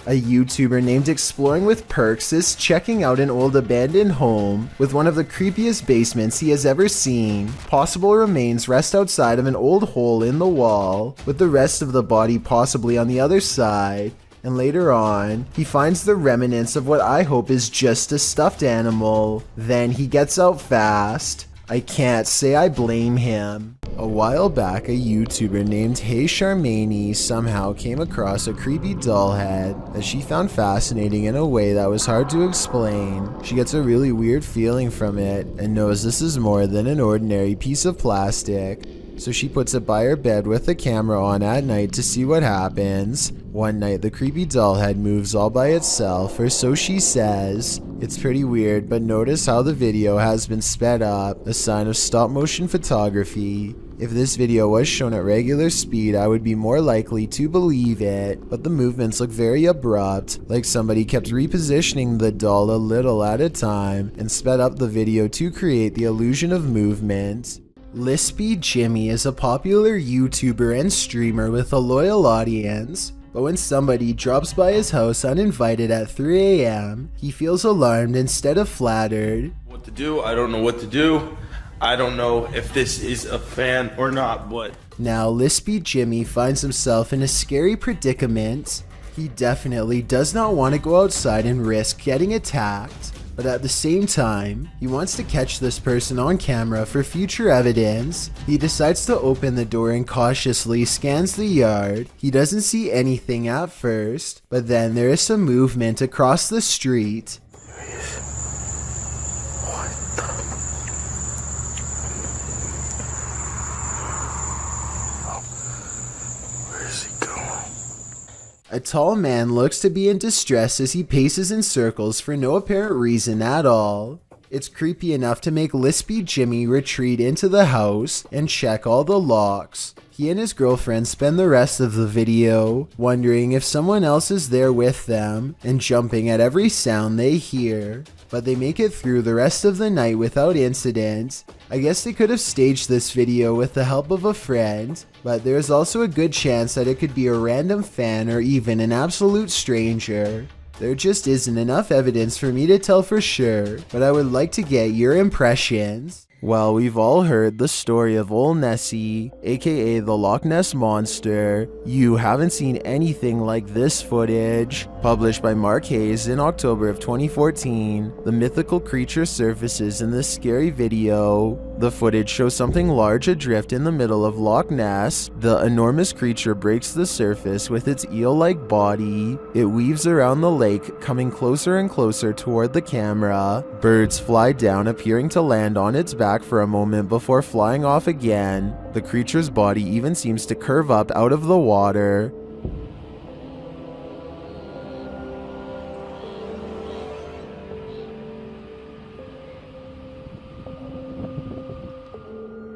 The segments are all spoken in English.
A YouTuber named Exploring with Perks is checking out an old abandoned home with one of the creepiest basements he has ever seen. Possible remains rest outside of an old hole in the wall, with the rest of the body possibly on the other side. And later on, he finds the remnants of what I hope is just a stuffed animal. Then he gets out fast. I can't say I blame him. A while back, a YouTuber named Hey Charmaine somehow came across a creepy doll head that she found fascinating in a way that was hard to explain. She gets a really weird feeling from it and knows this is more than an ordinary piece of plastic. So she puts it by her bed with the camera on at night to see what happens. One night the creepy doll head moves all by itself, or so she says. It's pretty weird, but notice how the video has been sped up, a sign of stop motion photography. If this video was shown at regular speed, I would be more likely to believe it, but the movements look very abrupt, like somebody kept repositioning the doll a little at a time and sped up the video to create the illusion of movement. Lispy Jimmy is a popular YouTuber and streamer with a loyal audience, but when somebody drops by his house uninvited at 3 AM, he feels alarmed instead of flattered. What to do? I don't know what to do. I don't know if this is a fan or not, but... Now Lispy Jimmy finds himself in a scary predicament. He definitely does not want to go outside and risk getting attacked. But at the same time, he wants to catch this person on camera for future evidence. He decides to open the door and cautiously scans the yard. He doesn't see anything at first, but then there is some movement across the street. A tall man looks to be in distress as he paces in circles for no apparent reason at all. It's creepy enough to make Lispy Jimmy retreat into the house and check all the locks. He and his girlfriend spend the rest of the video wondering if someone else is there with them and jumping at every sound they hear. But they make it through the rest of the night without incident. I guess they could have staged this video with the help of a friend, but there's also a good chance that it could be a random fan or even an absolute stranger. There just isn't enough evidence for me to tell for sure, but I would like to get your impressions. Well, we've all heard the story of Old Nessie, aka the Loch Ness Monster. You haven't seen anything like this footage. Published by Mark Hayes in October of 2014, the mythical creature surfaces in this scary video. The footage shows something large adrift in the middle of Loch Ness. The enormous creature breaks the surface with its eel-like body. It weaves around the lake, coming closer and closer toward the camera. Birds fly down, appearing to land on its back for a moment before flying off again. The creature's body even seems to curve up out of the water.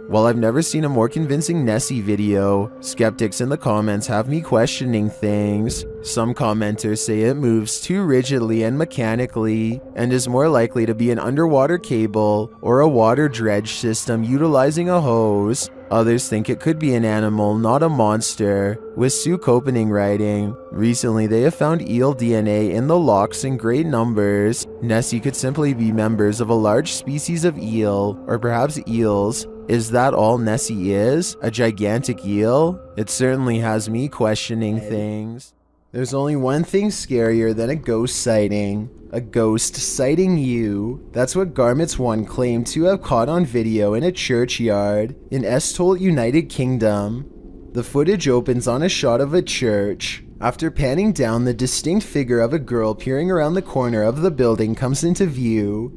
While I've never seen a more convincing Nessie video, skeptics in the comments have me questioning things. Some commenters say it moves too rigidly and mechanically, and is more likely to be an underwater cable or a water dredge system utilizing a hose. Others think it could be an animal, not a monster, with Sue Copening writing, "Recently they have found eel DNA in the locks in great numbers. Nessie could simply be members of a large species of eel, or perhaps eels. Is that all Nessie is? A gigantic eel?" It certainly has me questioning things. There's only one thing scarier than a ghost sighting. A ghost sighting you. That's what Garmets1 claimed to have caught on video in a churchyard in Estholt, United Kingdom. The footage opens on a shot of a church. After panning down, the distinct figure of a girl peering around the corner of the building comes into view.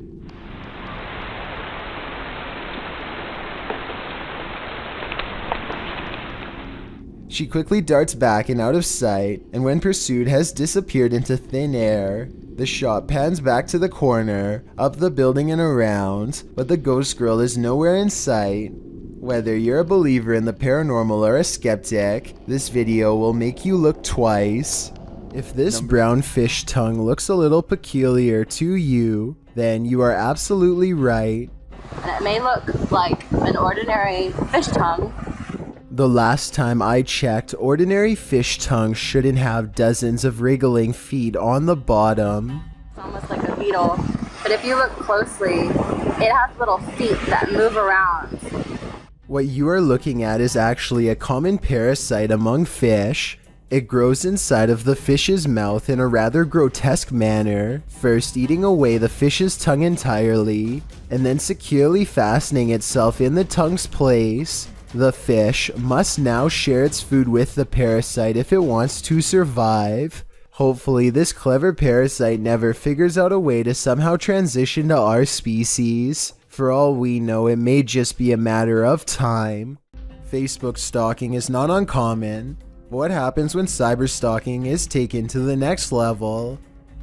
She quickly darts back and out of sight, and when pursued has disappeared into thin air. The shot pans back to the corner, up the building and around, but the ghost girl is nowhere in sight. Whether you're a believer in the paranormal or a skeptic, this video will make you look twice. If this brown fish tongue looks a little peculiar to you, then you are absolutely right. And it may look like an ordinary fish tongue. The last time I checked, ordinary fish tongues shouldn't have dozens of wriggling feet on the bottom. It's almost like a beetle, but if you look closely, it has little feet that move around. What you are looking at is actually a common parasite among fish. It grows inside of the fish's mouth in a rather grotesque manner, first eating away the fish's tongue entirely, and then securely fastening itself in the tongue's place. The fish must now share its food with the parasite if it wants to survive. Hopefully, this clever parasite never figures out a way to somehow transition to our species. For all we know, it may just be a matter of time. Facebook stalking is not uncommon. What happens when cyber stalking is taken to the next level?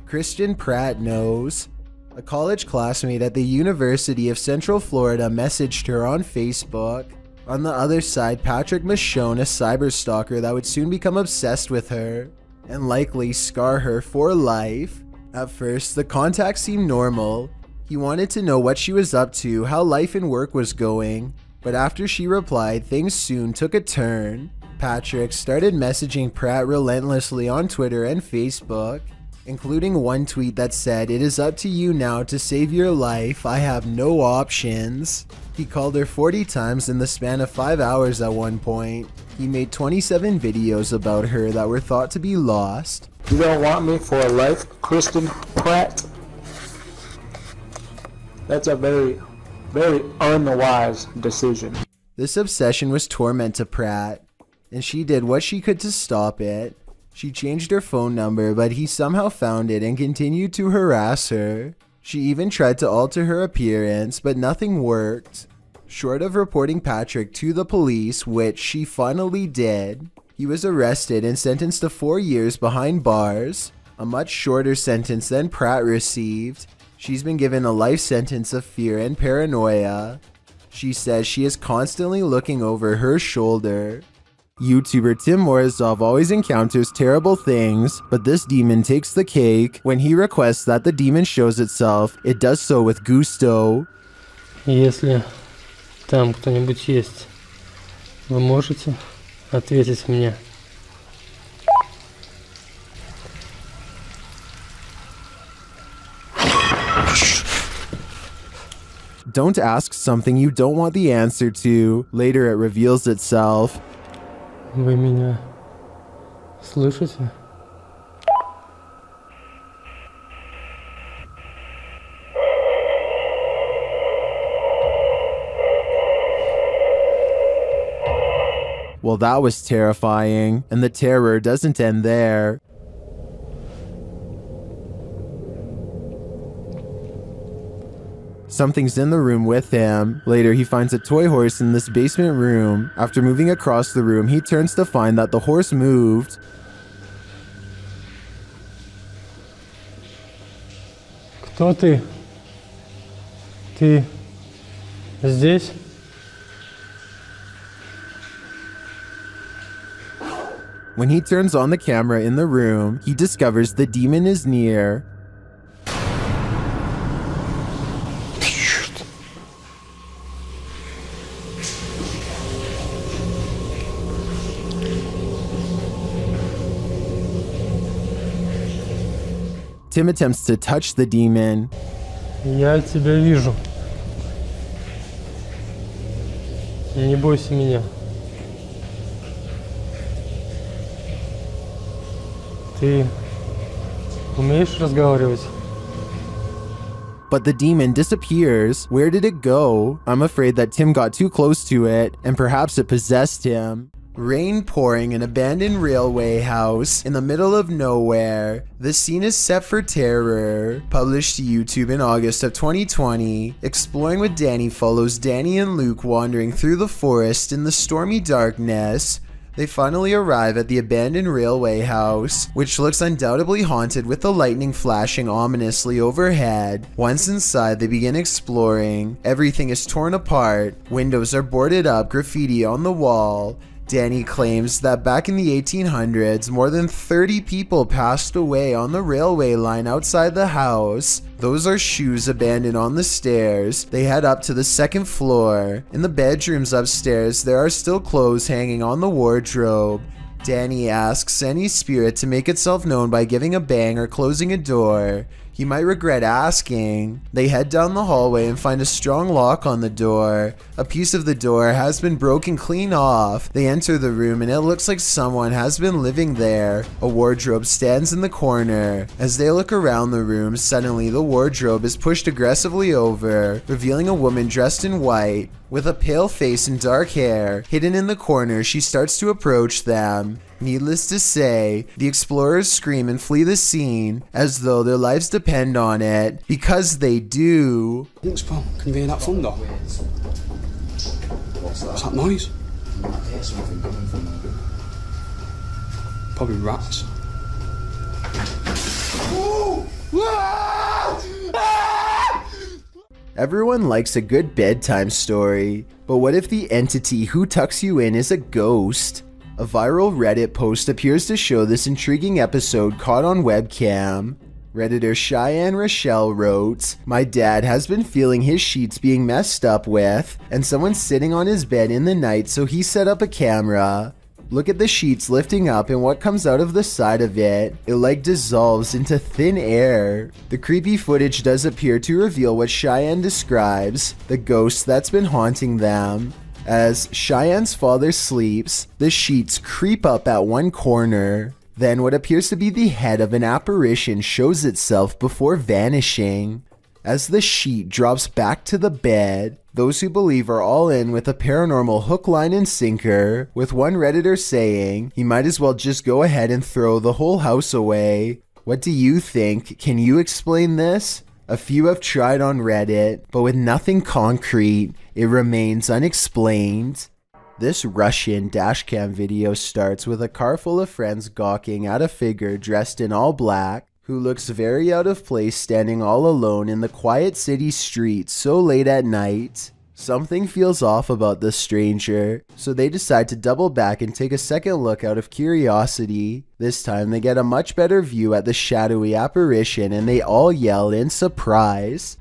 Christian Pratt knows. A college classmate at the University of Central Florida messaged her on Facebook. On the other side, Patrick must shown a cyber stalker that would soon become obsessed with her and likely scar her for life. At first, the contact seemed normal. He wanted to know what she was up to, how life and work was going, but after she replied, things soon took a turn. Patrick started messaging Pratt relentlessly on Twitter and Facebook, including one tweet that said, "It is up to you now to save your life, I have no options." He called her 40 times in the span of 5 hours at one point. He made 27 videos about her that were thought to be lost. You don't want me for a life, Kristen Pratt? That's a very, very unwise decision. This obsession was torment to Pratt, and she did what she could to stop it. She changed her phone number, but he somehow found it and continued to harass her. She even tried to alter her appearance, but nothing worked. Short of reporting Patrick to the police, which she finally did, he was arrested and sentenced to 4 years behind bars, a much shorter sentence than Pratt received. She's been given a life sentence of fear and paranoia. She says she is constantly looking over her shoulder. YouTuber Tim Morozov always encounters terrible things, but this demon takes the cake. When he requests that the demon shows itself, it does so with gusto. Если там кто-нибудь есть, вы можете ответить мне? Don't ask something you don't want the answer to. Later it reveals itself. Вы меня слышите? Well, that was terrifying, and the terror doesn't end there. Something's in the room with him. Later, he finds a toy horse in this basement room. After moving across the room, he turns to find that the horse moved. Кто ты? Ты здесь? When he turns on the camera in the room, he discovers the demon is near. Tim attempts to touch the demon. Я тебя вижу. Не бойся меня. Ты умеешь разговаривать? But the demon disappears. Where did it go? I'm afraid that Tim got too close to it, and perhaps it possessed him. Rain pouring an abandoned railway house in the middle of nowhere. The scene is set for terror. Published to YouTube in August of 2020, Exploring with Danny follows Danny and Luke wandering through the forest in the stormy darkness. They finally arrive at the abandoned railway house, which looks undoubtedly haunted with the lightning flashing ominously overhead. Once inside, they begin exploring. Everything is torn apart. Windows are boarded up, graffiti on the wall. Danny claims that back in the 1800s, more than 30 people passed away on the railway line outside the house. Those are shoes abandoned on the stairs. They head up to the second floor. In the bedrooms upstairs, there are still clothes hanging on the wardrobe. Danny asks any spirit to make itself known by giving a bang or closing a door. He might regret asking. They head down the hallway and find a strong lock on the door. A piece of the door has been broken clean off. They enter the room and it looks like someone has been living there. A wardrobe stands in the corner. As they look around the room, suddenly the wardrobe is pushed aggressively over, revealing a woman dressed in white. With a pale face and dark hair hidden in the corner, she starts to approach them. Needless to say, the explorers scream and flee the scene as though their lives depend on it, because they do. What's wrong? Can you hear that thunder? What's that noise? Probably rats. Everyone likes a good bedtime story, but what if the entity who tucks you in is a ghost? A viral Reddit post appears to show this intriguing episode caught on webcam. Redditor Cheyenne Rochelle wrote, "My dad has been feeling his sheets being messed up with, and someone's sitting on his bed in the night, so he set up a camera. Look at the sheets lifting up and what comes out of the side of it. It like dissolves into thin air." The creepy footage does appear to reveal what Cheyenne describes, the ghost that's been haunting them. As Cheyenne's father sleeps, the sheets creep up at one corner. Then what appears to be the head of an apparition shows itself before vanishing. As the sheet drops back to the bed, those who believe are all in with a paranormal hook, line, and sinker, with one Redditor saying he might as well just go ahead and throw the whole house away. What do you think? Can you explain this? A few have tried on Reddit, but with nothing concrete, it remains unexplained. This Russian dashcam video starts with a car full of friends gawking at a figure dressed in all black, who looks very out of place standing all alone in the quiet city streets so late at night. Something feels off about this stranger, so they decide to double back and take a second look out of curiosity. This time they get a much better view at the shadowy apparition and they all yell in surprise.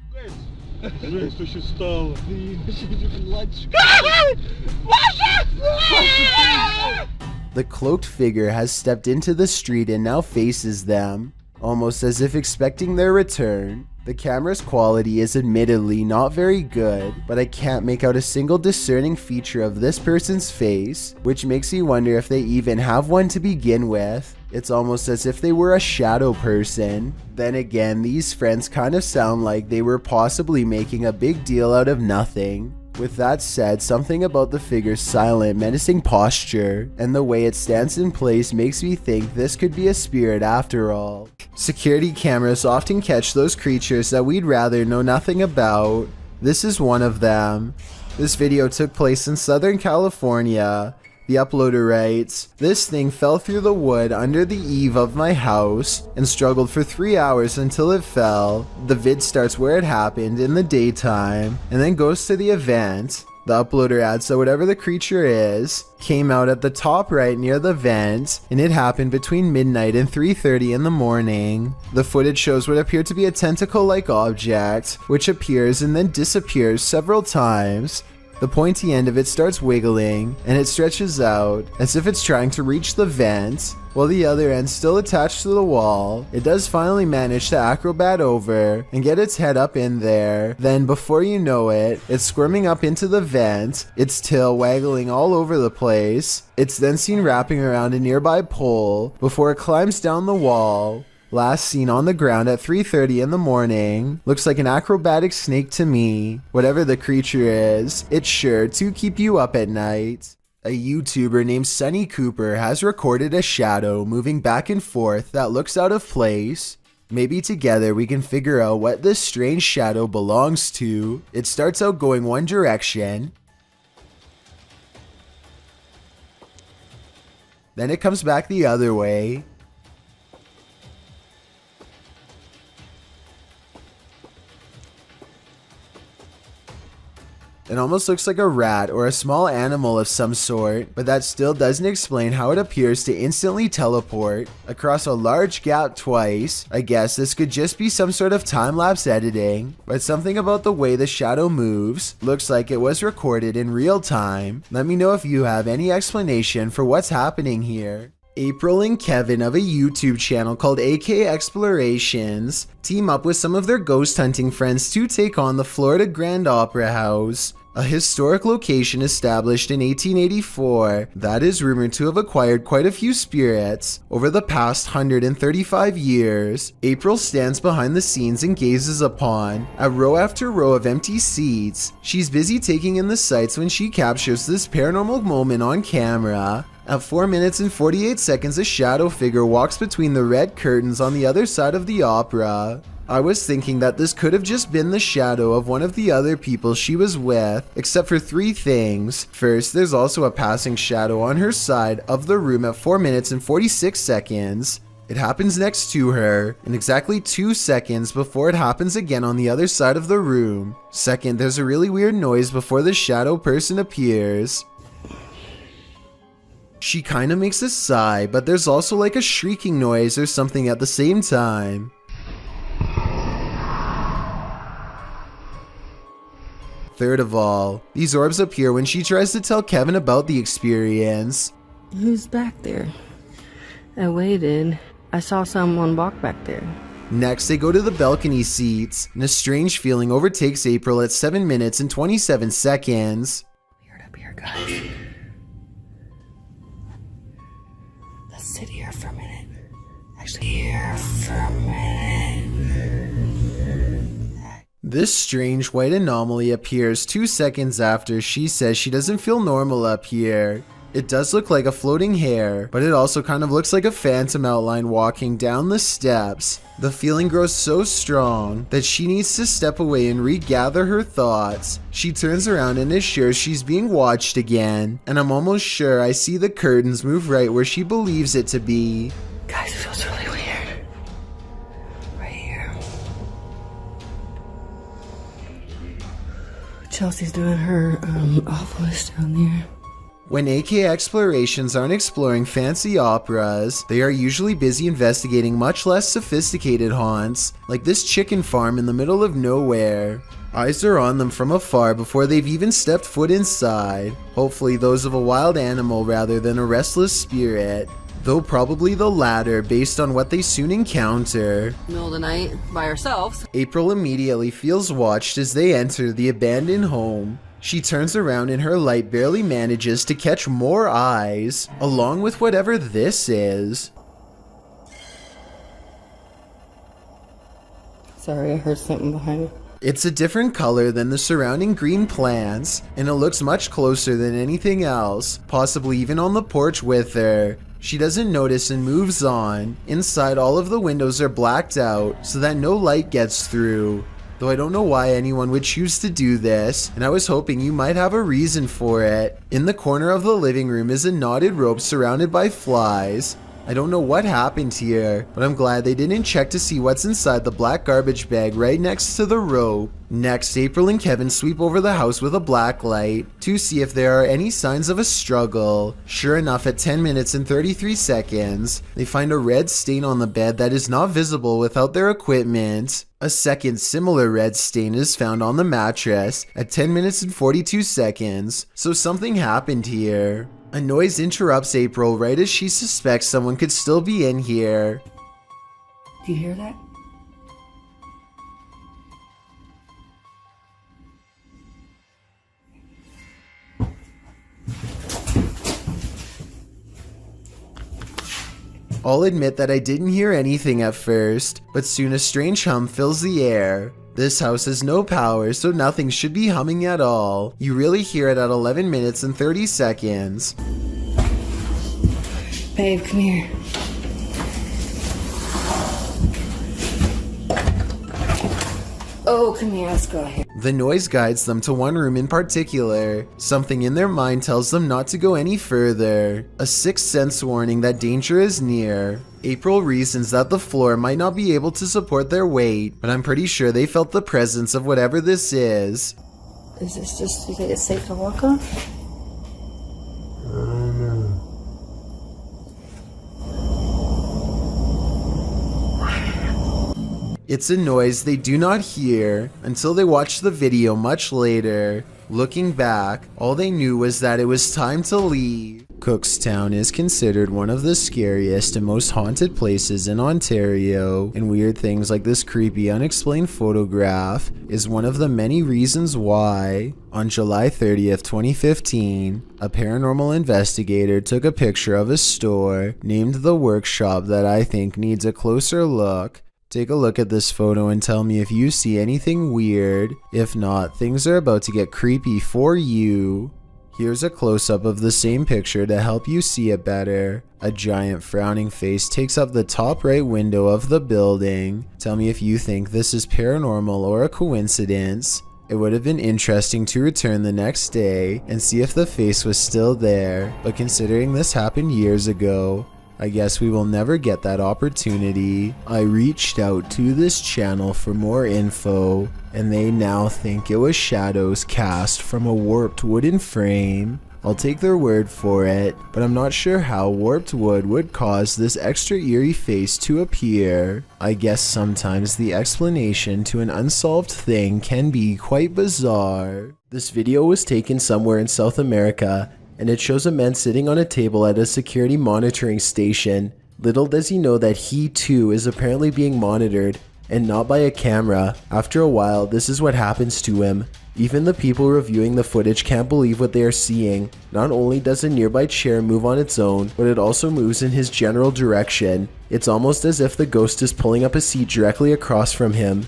The cloaked figure has stepped into the street and now faces them, almost as if expecting their return. The camera's quality is admittedly not very good, but I can't make out a single discerning feature of this person's face, which makes me wonder if they even have one to begin with. It's almost as if they were a shadow person. Then again, these friends kind of sound like they were possibly making a big deal out of nothing. With that said, something about the figure's silent, menacing posture and the way it stands in place makes me think this could be a spirit after all. Security cameras often catch those creatures that we'd rather know nothing about. This is one of them. This video took place in Southern California. The uploader writes, "This thing fell through the wood under the eave of my house and struggled for 3 hours until it fell." The vid starts where it happened in the daytime and then goes to the event. The uploader adds that whatever the creature is came out at the top right near the vent, and it happened between midnight and 3:30 in the morning. The footage shows what appeared to be a tentacle-like object, which appears and then disappears several times. The pointy end of it starts wiggling, and it stretches out, as if it's trying to reach the vent, while the other end still attached to the wall. It does finally manage to acrobat over, and get its head up in there. Then, before you know it, it's squirming up into the vent, its tail waggling all over the place. It's then seen wrapping around a nearby pole, before it climbs down the wall. Last seen on the ground at 3:30 in the morning. Looks like an acrobatic snake to me. Whatever the creature is, it's sure to keep you up at night. A YouTuber named Sunny Cooper has recorded a shadow moving back and forth that looks out of place. Maybe together we can figure out what this strange shadow belongs to. It starts out going one direction, then it comes back the other way. It almost looks like a rat or a small animal of some sort, but that still doesn't explain how it appears to instantly teleport across a large gap twice. I guess this could just be some sort of time-lapse editing, but something about the way the shadow moves looks like it was recorded in real time. Let me know if you have any explanation for what's happening here. April and Kevin of a YouTube channel called AK Explorations team up with some of their ghost hunting friends to take on the Florida Grand Opera House, a historic location established in 1884 that is rumored to have acquired quite a few spirits over the past 135 years. April stands behind the scenes and gazes upon a row after row of empty seats. She's busy taking in the sights when she captures this paranormal moment on camera. At 4 minutes and 48 seconds, a shadow figure walks between the red curtains on the other side of the opera. I was thinking that this could have just been the shadow of one of the other people she was with, except for 3 things. First, there's also a passing shadow on her side of the room at 4 minutes and 46 seconds. It happens next to her, in exactly 2 seconds before it happens again on the other side of the room. Second, there's a really weird noise before the shadow person appears. She kinda makes a sigh, but there's also like a shrieking noise or something at the same time. Third of all, these orbs appear when she tries to tell Kevin about the experience. Who's back there? I waited. I saw someone walk back there. Next, they go to the balcony seats, and a strange feeling overtakes April at 7 minutes and 27 seconds. Weird up here, guys. Let's sit here for a minute. Actually, here for a minute. This strange white anomaly appears 2 seconds after she says she doesn't feel normal up here. It does look like a floating hair, but it also kind of looks like a phantom outline walking down the steps. The feeling grows so strong that she needs to step away and regather her thoughts. She turns around and is sure she's being watched again, and I'm almost sure I see the curtains move right where she believes it to be. Guys, it feels really weird. Right here. Chelsea's doing her ovilus down there. When AK Explorations aren't exploring fancy operas, they are usually busy investigating much less sophisticated haunts, like this chicken farm in the middle of nowhere. Eyes are on them from afar before they've even stepped foot inside, hopefully those of a wild animal rather than a restless spirit, though probably the latter based on what they soon encounter. Middle of the night, by ourselves. April immediately feels watched as they enter the abandoned home. She turns around and her light barely manages to catch more eyes, along with whatever this is. Sorry, I heard something behind me. It's a different color than the surrounding green plants, and it looks much closer than anything else, possibly even on the porch with her. She doesn't notice and moves on. Inside, all of the windows are blacked out so that no light gets through. Though I don't know why anyone would choose to do this, and I was hoping you might have a reason for it. In the corner of the living room is a knotted rope surrounded by flies. I don't know what happened here, but I'm glad they didn't check to see what's inside the black garbage bag right next to the rope. Next, April and Kevin sweep over the house with a black light to see if there are any signs of a struggle. Sure enough, at 10 minutes and 33 seconds, they find a red stain on the bed that is not visible without their equipment. A second similar red stain is found on the mattress at 10 minutes and 42 seconds, so something happened here. A noise interrupts April right as she suspects someone could still be in here. Do you hear that? I'll admit that I didn't hear anything at first, but soon a strange hum fills the air. This house has no power, so nothing should be humming at all. You really hear it at 11 minutes and 30 seconds. Babe, come here. Oh, come here, let's go here. The noise guides them to one room in particular. Something in their mind tells them not to go any further. A sixth sense warning that danger is near. April reasons that the floor might not be able to support their weight, but I'm pretty sure they felt the presence of whatever this is. Is this just, you think it's safe to walk on? It's a noise they do not hear until they watch the video much later. Looking back, all they knew was that it was time to leave. Cookstown is considered one of the scariest and most haunted places in Ontario, and weird things like this creepy unexplained photograph is one of the many reasons why. On July 30th, 2015, a paranormal investigator took a picture of a store named The Workshop that I think needs a closer look. Take a look at this photo and tell me if you see anything weird. If not, things are about to get creepy for you. Here's a close-up of the same picture to help you see it better. A giant frowning face takes up the top right window of the building. Tell me if you think this is paranormal or a coincidence. It would have been interesting to return the next day and see if the face was still there, but considering this happened years ago, I guess we will never get that opportunity. I reached out to this channel for more info, and they now think it was shadows cast from a warped wooden frame. I'll take their word for it, but I'm not sure how warped wood would cause this extra eerie face to appear. I guess sometimes the explanation to an unsolved thing can be quite bizarre. This video was taken somewhere in South America, and it shows a man sitting on a table at a security monitoring station. Little does he know that he too is apparently being monitored, and not by a camera. After a while, this is what happens to him. Even the people reviewing the footage can't believe what they are seeing. Not only does a nearby chair move on its own, but it also moves in his general direction. It's almost as if the ghost is pulling up a seat directly across from him.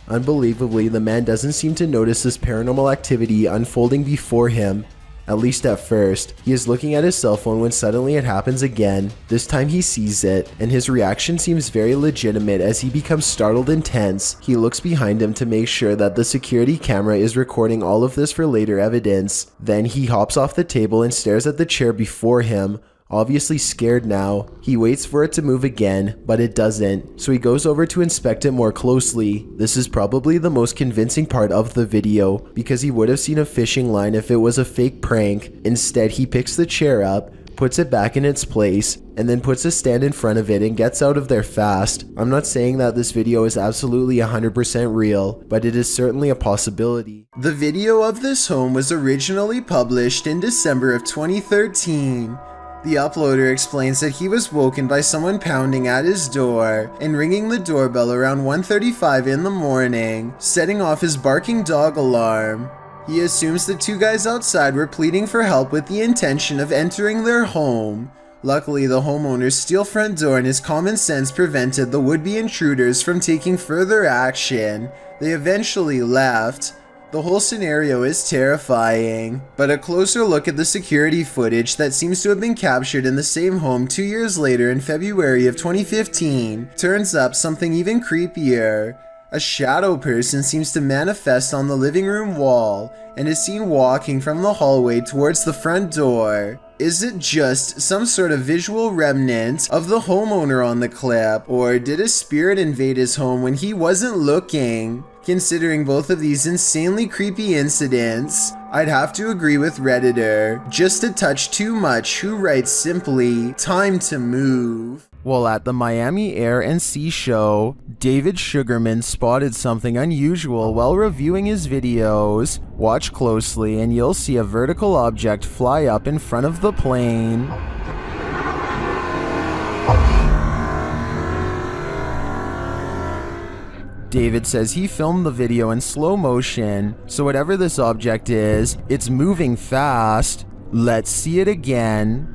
Unbelievably, the man doesn't seem to notice this paranormal activity unfolding before him. At least at first. He is looking at his cell phone when suddenly it happens again. This time he sees it, and his reaction seems very legitimate as he becomes startled and tense. He looks behind him to make sure that the security camera is recording all of this for later evidence. Then he hops off the table and stares at the chair before him. Obviously scared now, he waits for it to move again, but it doesn't, so he goes over to inspect it more closely. This is probably the most convincing part of the video, because he would have seen a fishing line if it was a fake prank. Instead, he picks the chair up, puts it back in its place, and then puts a stand in front of it and gets out of there fast. I'm not saying that this video is absolutely 100% real, but it is certainly a possibility. The video of this home was originally published in December of 2013. The uploader explains that he was woken by someone pounding at his door and ringing the doorbell around 1:35 in the morning, setting off his barking dog alarm. He assumes the two guys outside were pleading for help with the intention of entering their home. Luckily, the homeowner's steel front door and his common sense prevented the would-be intruders from taking further action. They eventually left. The whole scenario is terrifying, but a closer look at the security footage that seems to have been captured in the same home 2 years later in February of 2015 turns up something even creepier. A shadow person seems to manifest on the living room wall and is seen walking from the hallway towards the front door. Is it just some sort of visual remnant of the homeowner on the clip, or did a spirit invade his home when he wasn't looking? Considering both of these insanely creepy incidents, I'd have to agree with Redditor, just a touch too much, who writes simply, "Time to move." While at the Miami Air and Sea Show, David Sugarman spotted something unusual while reviewing his videos. Watch closely and you'll see a vertical object fly up in front of the plane. David says he filmed the video in slow motion, so whatever this object is, it's moving fast. Let's see it again.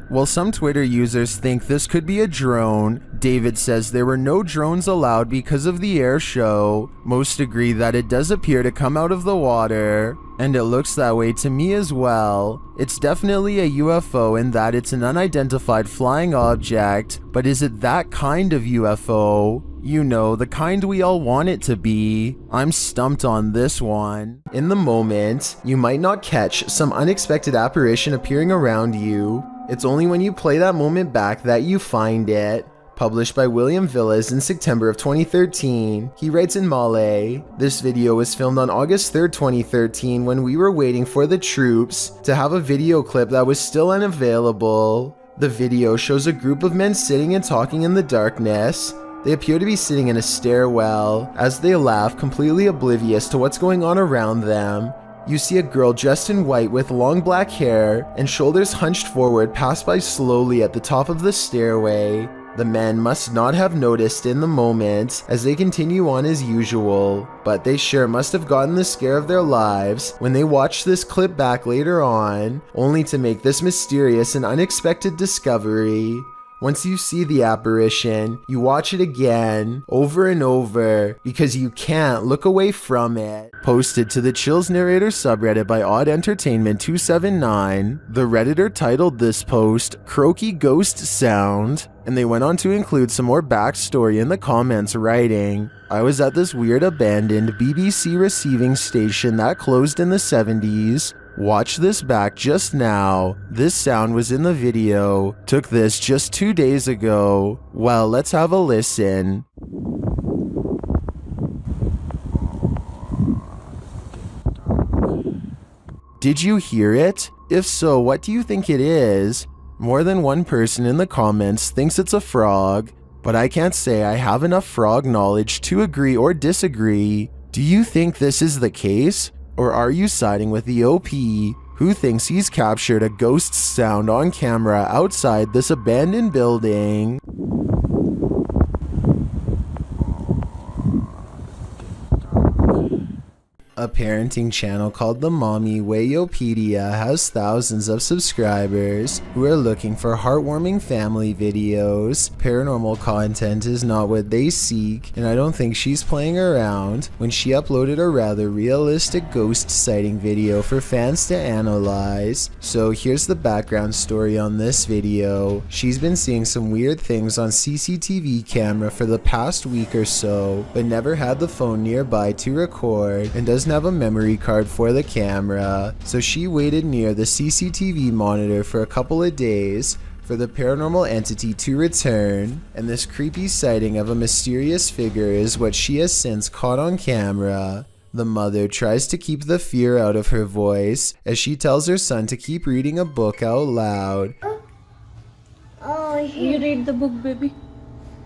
While some Twitter users think this could be a drone, David says there were no drones allowed because of the air show. Most agree that it does appear to come out of the water, and it looks that way to me as well. It's definitely a UFO in that it's an unidentified flying object, but is it that kind of UFO? You know, the kind we all want it to be. I'm stumped on this one. In the moment, you might not catch some unexpected apparition appearing around you. It's only when you play that moment back that you find it. published by William Villas in September of 2013. He writes in Malay, "This video was filmed on August 3rd, 2013 when we were waiting for the troops to have a video clip that was still unavailable. The video shows a group of men sitting and talking in the darkness. They appear to be sitting in a stairwell as they laugh, completely oblivious to what's going on around them. You see a girl dressed in white with long black hair and shoulders hunched forward pass by slowly at the top of the stairway. The men must not have noticed in the moment as they continue on as usual, but they sure must have gotten the scare of their lives when they watch this clip back later on, only to make this mysterious and unexpected discovery. Once you see the apparition, you watch it again, over and over, because you can't look away from it." Posted to the Chills Narrator subreddit by Odd Entertainment 279, the Redditor titled this post, "Croaky Ghost Sound," and they went on to include some more backstory in the comments, writing, "I was at this weird abandoned BBC receiving station that closed in the 70s. Watch this back just now. This sound was in the video. Took this just 2 days ago. Well, let's have a listen." Did you hear it? If so, what do you think it is? More than one person in the comments thinks it's a frog, but I can't say I have enough frog knowledge to agree or disagree. Do you think this is the case? Or are you siding with the OP, who thinks he's captured a ghost sound on camera outside this abandoned building? A parenting channel called the Mommy Wayopedia has thousands of subscribers who are looking for heartwarming family videos. Paranormal content is not what they seek, and I don't think she's playing around when she uploaded a rather realistic ghost sighting video for fans to analyze. So here's the background story on this video. She's been seeing some weird things on CCTV camera for the past week or so, but never had the phone nearby to record and doesn't have a memory card for the camera, so she waited near the CCTV monitor for a couple of days for the paranormal entity to return, and this creepy sighting of a mysterious figure is what she has since caught on camera. The mother tries to keep the fear out of her voice as she tells her son to keep reading a book out loud. Oh, You read the book, baby.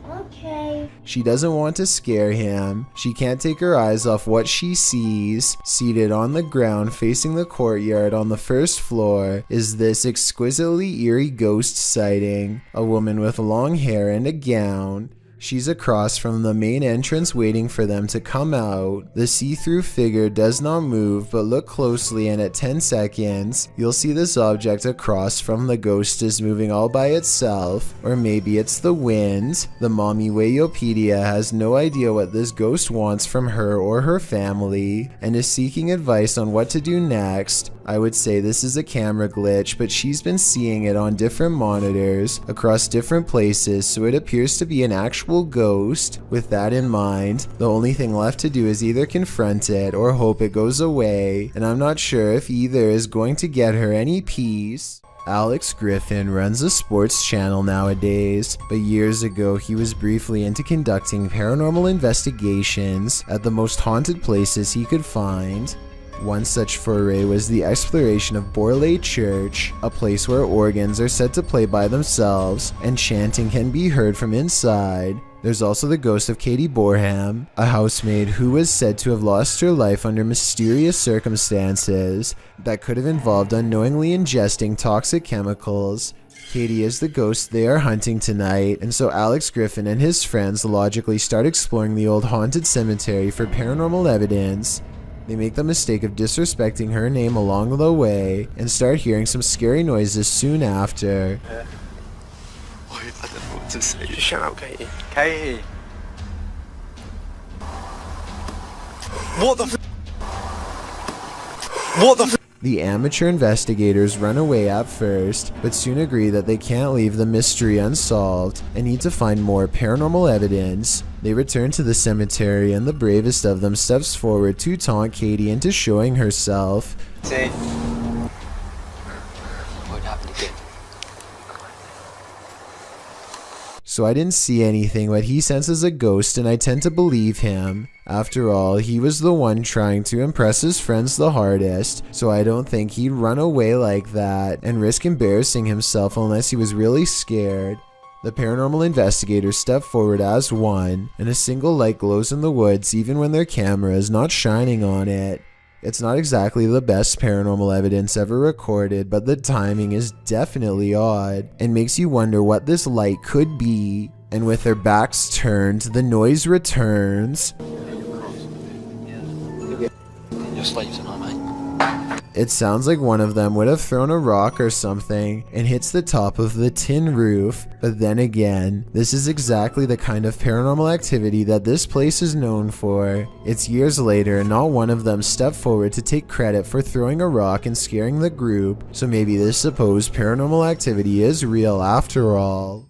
okay. She doesn't want to scare him. She can't take her eyes off what she sees. Seated on the ground facing the courtyard on the first floor is this exquisitely eerie ghost sighting. A woman with long hair and a gown. She's across from the main entrance waiting for them to come out. The see-through figure does not move, but look closely and at 10 seconds, you'll see this object across from the ghost is moving all by itself, or maybe it's the wind. The Mommy Wayopedia has no idea what this ghost wants from her or her family, and is seeking advice on what to do next. I would say this is a camera glitch, but she's been seeing it on different monitors across different places, so it appears to be an actual ghost. With that in mind, the only thing left to do is either confront it or hope it goes away, and I'm not sure if either is going to get her any peace. Alex Griffin runs a sports channel nowadays, but years ago he was briefly into conducting paranormal investigations at the most haunted places he could find. One such foray was the exploration of Borley Church, a place where organs are said to play by themselves and chanting can be heard from inside. There's also the ghost of Katie Borham, a housemaid who was said to have lost her life under mysterious circumstances that could have involved unknowingly ingesting toxic chemicals. Katie is the ghost they are hunting tonight, and so Alex Griffin and his friends logically start exploring the old haunted cemetery for paranormal evidence. They make the mistake of disrespecting her name along the way and start hearing some scary noises soon after. I don't know what to say. Just shout out, Katie. Katie! What the What the The amateur investigators run away at first, but soon agree that they can't leave the mystery unsolved and need to find more paranormal evidence. They return to the cemetery and the bravest of them steps forward to taunt Katie into showing herself. See? What happened again? so I didn't see anything, but he senses a ghost and I tend to believe him. After all, he was the one trying to impress his friends the hardest, so I don't think he'd run away like that and risk embarrassing himself unless he was really scared. The paranormal investigators step forward as one, and a single light glows in the woods even when their camera is not shining on it. It's not exactly the best paranormal evidence ever recorded, but the timing is definitely odd and makes you wonder what this light could be. And with their backs turned, the noise returns. You're asleep tonight, mate. It sounds like one of them would have thrown a rock or something and hits the top of the tin roof. But then again, this is exactly the kind of paranormal activity that this place is known for. It's years later and not one of them stepped forward to take credit for throwing a rock and scaring the group, so maybe this supposed paranormal activity is real after all.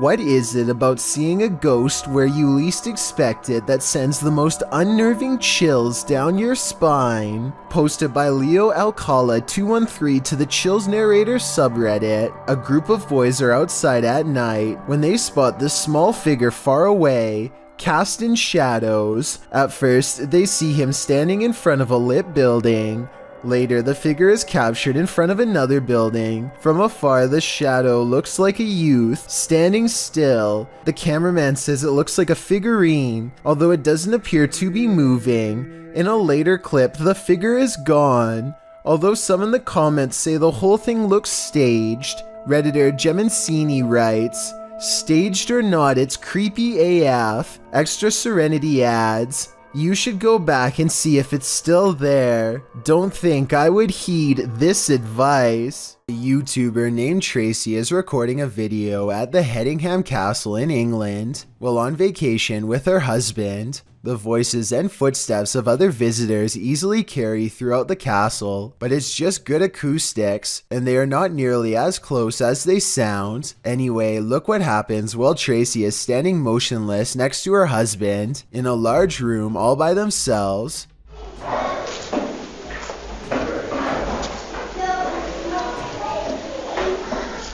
What is it about seeing a ghost where you least expect it that sends the most unnerving chills down your spine? Posted by Leo Alcala 213 to the Chills Narrator subreddit. A group of boys are outside at night when they spot this small figure far away, cast in shadows. At first, they see him standing in front of a lit building. Later, the figure is captured in front of another building. From afar, the shadow looks like a youth standing still. The cameraman says it looks like a figurine, although it doesn't appear to be moving. In a later clip, the figure is gone, although some in the comments say the whole thing looks staged. Redditor Gemancini writes, "Staged or not, it's creepy AF." Extra Serenity adds, "You should go back and see if it's still there. Don't think I would heed this advice." A YouTuber named Tracy is recording a video at the Hedingham Castle in England while on vacation with her husband. The voices and footsteps of other visitors easily carry throughout the castle, but it's just good acoustics, and they are not nearly as close as they sound. Anyway, look what happens while Tracy is standing motionless next to her husband in a large room all by themselves.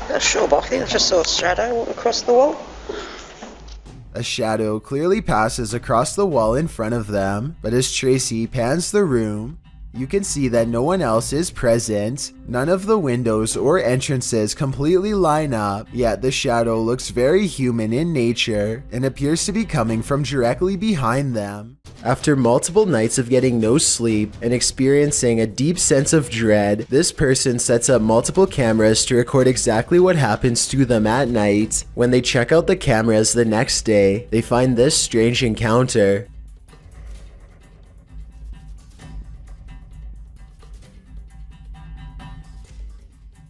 Not sure, but I think I just saw a shadow walk across the wall. A shadow clearly passes across the wall in front of them, but as Tracy pans the room, you can see that no one else is present. None of the windows or entrances completely line up, yet the shadow looks very human in nature and appears to be coming from directly behind them. After multiple nights of getting no sleep and experiencing a deep sense of dread, this person sets up multiple cameras to record exactly what happens to them at night. When they check out the cameras the next day, they find this strange encounter.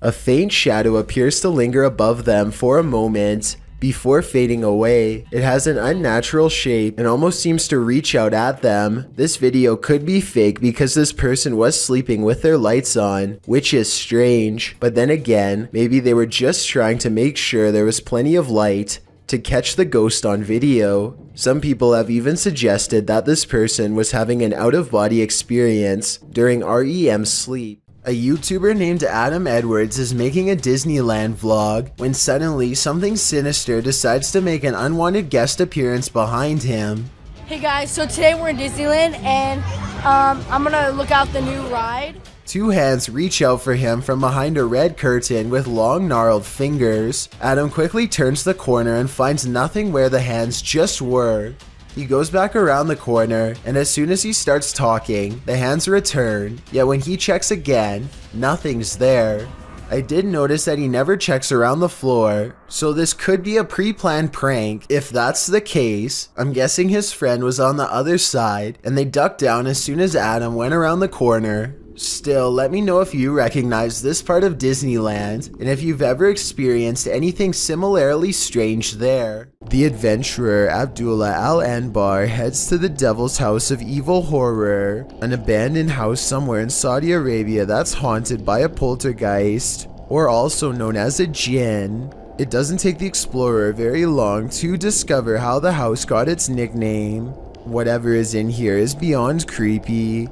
A faint shadow appears to linger above them for a moment before fading away. It has an unnatural shape and almost seems to reach out at them. This video could be fake because this person was sleeping with their lights on, which is strange. But then again, maybe they were just trying to make sure there was plenty of light to catch the ghost on video. Some people have even suggested that this person was having an out-of-body experience during REM sleep. A YouTuber named Adam Edwards is making a Disneyland vlog when suddenly something sinister decides to make an unwanted guest appearance behind him. Hey guys, so today we're in Disneyland and I'm gonna look out the new ride. Two hands reach out for him from behind a red curtain with long gnarled fingers. Adam quickly turns the corner and finds nothing where the hands just were. He goes back around the corner, and as soon as he starts talking, the hands return, yet when he checks again, nothing's there. I did notice that he never checks around the floor, so this could be a pre-planned prank. If that's the case, I'm guessing his friend was on the other side, and they ducked down as soon as Adam went around the corner. Still, let me know if you recognize this part of Disneyland, and if you've ever experienced anything similarly strange there. The adventurer Abdullah Al-Anbar heads to the Devil's House of Evil Horror, an abandoned house somewhere in Saudi Arabia that's haunted by a poltergeist, or also known as a jinn. It doesn't take the explorer very long to discover how the house got its nickname. Whatever is in here is beyond creepy.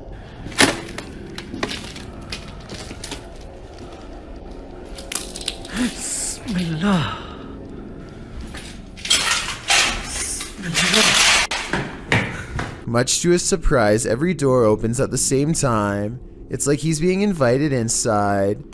Bismillah. Much to his surprise, every door opens at the same time. It's like he's being invited inside.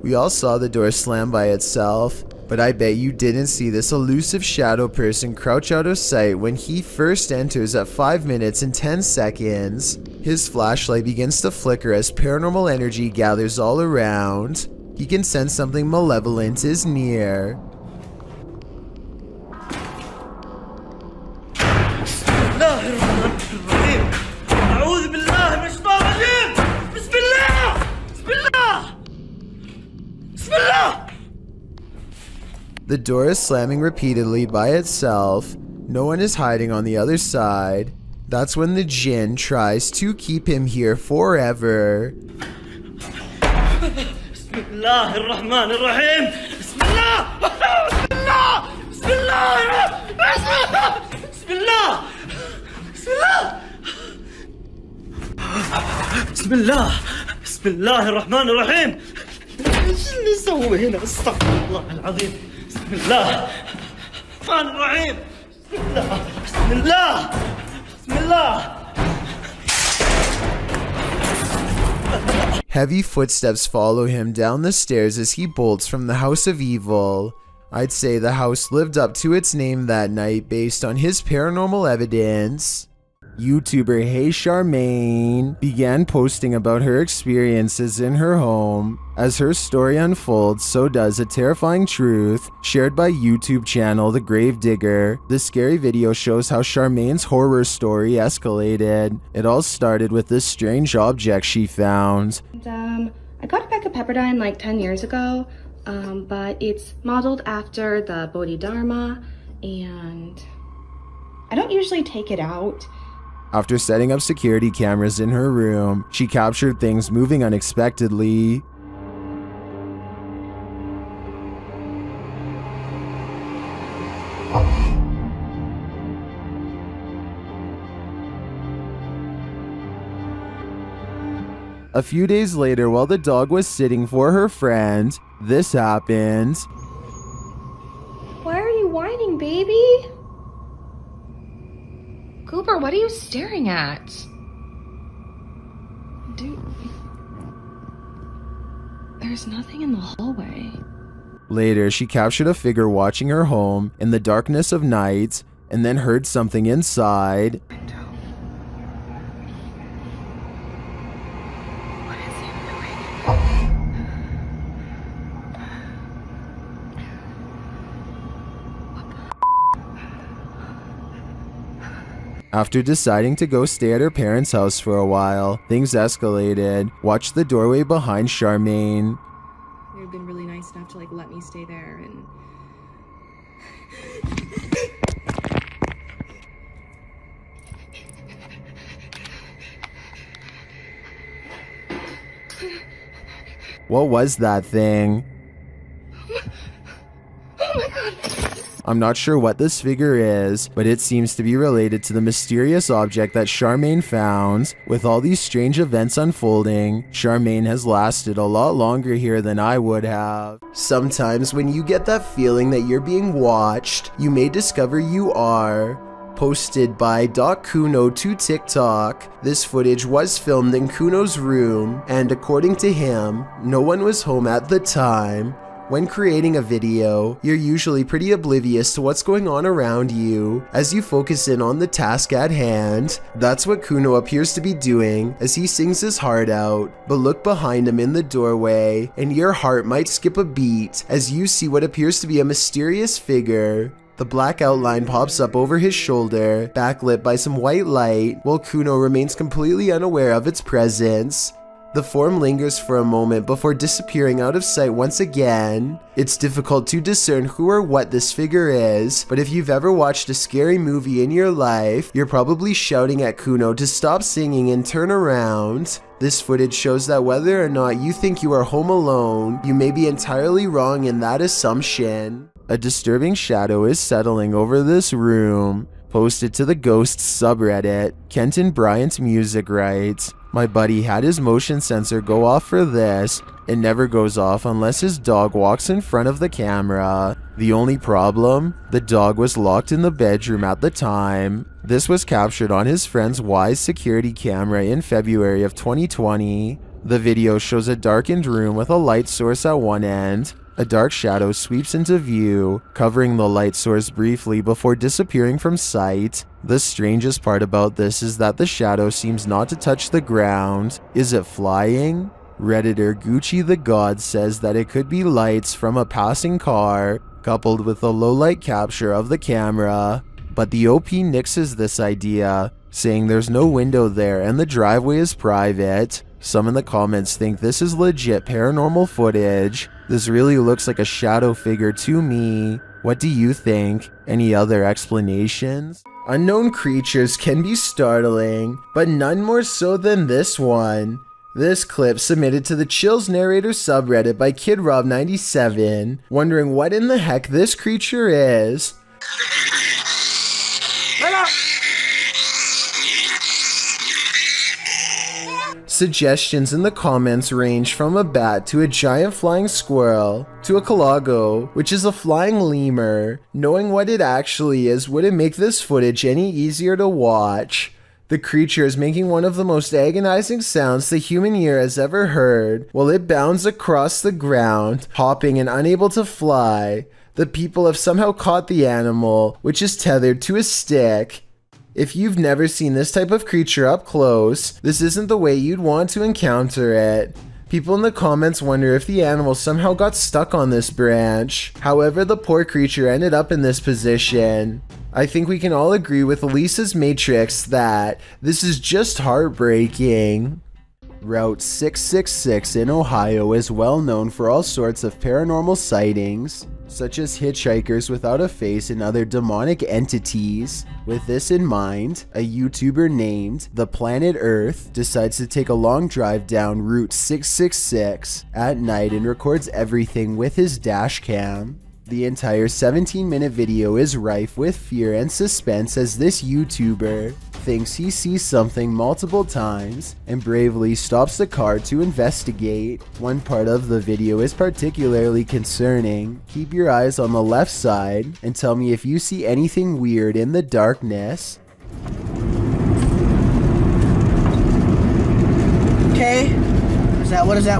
We all saw the door slam by itself, but I bet you didn't see this elusive shadow person crouch out of sight when he first enters at 5 minutes and 10 seconds. His flashlight begins to flicker as paranormal energy gathers all around. He can sense something malevolent is near. The door is slamming repeatedly by itself. No one is hiding on the other side. That's when the jinn tries to keep him here forever. Heavy footsteps follow him down the stairs as he bolts from the house of evil. I'd say the house lived up to its name that night based on his paranormal evidence. YouTuber Hey Charmaine began posting about her experiences in her home. As her story unfolds, so does a terrifying truth shared by YouTube channel The Gravedigger. This scary video shows how Charmaine's horror story escalated. It all started with this strange object she found. I got a pack of Pepperdine like 10 years ago, but it's modeled after the Bodhidharma, and I don't usually take it out. After setting up security cameras in her room, she captured things moving unexpectedly. A few days later, while the dog was sitting for her friend, this happened. Why are you whining, baby? Cooper, what are you staring at? Dude, there's nothing in the hallway. Later, she captured a figure watching her home in the darkness of night and then heard something inside. After deciding to go stay at her parents' house for a while, things escalated. Watch the doorway behind Charmaine. They've been really nice enough to let me stay there, and What was that thing? oh my god. I'm not sure what this figure is, but it seems to be related to the mysterious object that Charmaine found. With all these strange events unfolding, Charmaine has lasted a lot longer here than I would have. Sometimes when you get that feeling that you're being watched, you may discover you are. Posted by Kuno to TikTok, this footage was filmed in Kuno's room, and according to him, no one was home at the time. When creating a video, you're usually pretty oblivious to what's going on around you as you focus in on the task at hand. That's what Kuno appears to be doing as he sings his heart out. But look behind him in the doorway and your heart might skip a beat as you see what appears to be a mysterious figure. The black outline pops up over his shoulder, backlit by some white light, while Kuno remains completely unaware of its presence. The form lingers for a moment before disappearing out of sight once again. It's difficult to discern who or what this figure is, but if you've ever watched a scary movie in your life, you're probably shouting at Kuno to stop singing and turn around. This footage shows that whether or not you think you are home alone, you may be entirely wrong in that assumption. A disturbing shadow is settling over this room. Posted to the Ghosts subreddit, Kenton Bryant Music writes, "My buddy had his motion sensor go off for this. It never goes off unless his dog walks in front of the camera. The only problem? The dog was locked in the bedroom at the time." This was captured on his friend's Wise security camera in February of 2020. The video shows a darkened room with a light source at one end. A dark shadow sweeps into view, covering the light source briefly before disappearing from sight. The strangest part about this is that the shadow seems not to touch the ground. Is it flying? Redditor Gucci the God says that it could be lights from a passing car, coupled with a low light capture of the camera. But the OP nixes this idea, saying there's no window there and the driveway is private. Some in the comments think this is legit paranormal footage. This really looks like a shadow figure to me. What do you think? Any other explanations? Unknown creatures can be startling, but none more so than this one. This clip submitted to the Chills Narrator subreddit by KidRob97, wondering what in the heck this creature is. Suggestions in the comments range from a bat to a giant flying squirrel to a calago, which is a flying lemur. Knowing what it actually is wouldn't make this footage any easier to watch. The creature is making one of the most agonizing sounds the human ear has ever heard while it bounds across the ground, hopping and unable to fly. The people have somehow caught the animal, which is tethered to a stick. If you've never seen this type of creature up close, this isn't the way you'd want to encounter it. People in the comments wonder if the animal somehow got stuck on this branch. However, the poor creature ended up in this position. I think we can all agree with Lisa's Matrix that this is just heartbreaking. Route 666 in Ohio is well known for all sorts of paranormal sightings, such as hitchhikers without a face and other demonic entities. With this in mind, a YouTuber named The Planet Earth decides to take a long drive down Route 666 at night and records everything with his dash cam. The entire 17-minute video is rife with fear and suspense as this YouTuber thinks he sees something multiple times and bravely stops the car to investigate. One part of the video is particularly concerning. Keep your eyes on the left side and tell me if you see anything weird in the darkness. Okay. What is that?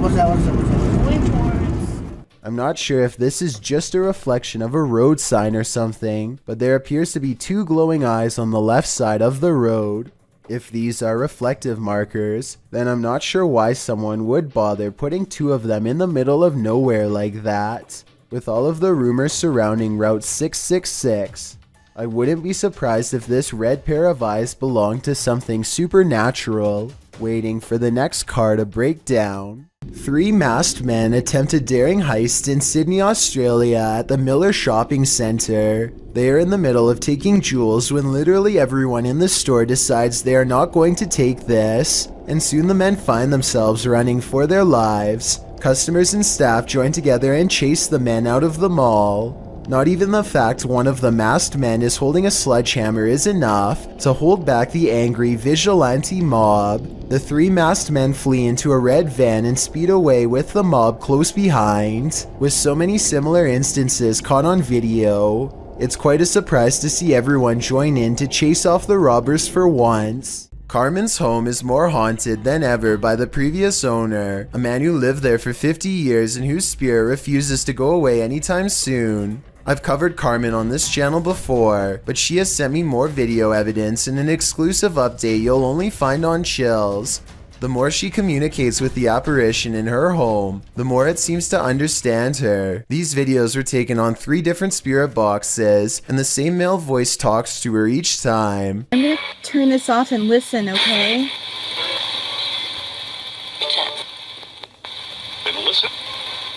I'm not sure if this is just a reflection of a road sign or something, but there appears to be two glowing eyes on the left side of the road. If these are reflective markers, then I'm not sure why someone would bother putting two of them in the middle of nowhere like that. With all of the rumors surrounding Route 666, I wouldn't be surprised if this red pair of eyes belonged to something supernatural, waiting for the next car to break down. 3 masked men attempt a daring heist in Sydney, Australia at the Miller Shopping Centre. They are in the middle of taking jewels when literally everyone in the store decides they are not going to take this, and soon the men find themselves running for their lives. Customers and staff join together and chase the men out of the mall. Not even the fact one of the masked men is holding a sledgehammer is enough to hold back the angry vigilante mob. The 3 masked men flee into a red van and speed away with the mob close behind. With so many similar instances caught on video, it's quite a surprise to see everyone join in to chase off the robbers for once. Carmen's home is more haunted than ever by the previous owner, a man who lived there for 50 years and whose spirit refuses to go away anytime soon. I've covered Carmen on this channel before, but she has sent me more video evidence and an exclusive update you'll only find on Chills. The more she communicates with the apparition in her home, the more it seems to understand her. These videos were taken on 3 different spirit boxes, and the same male voice talks to her each time. I'm gonna turn this off and listen, okay?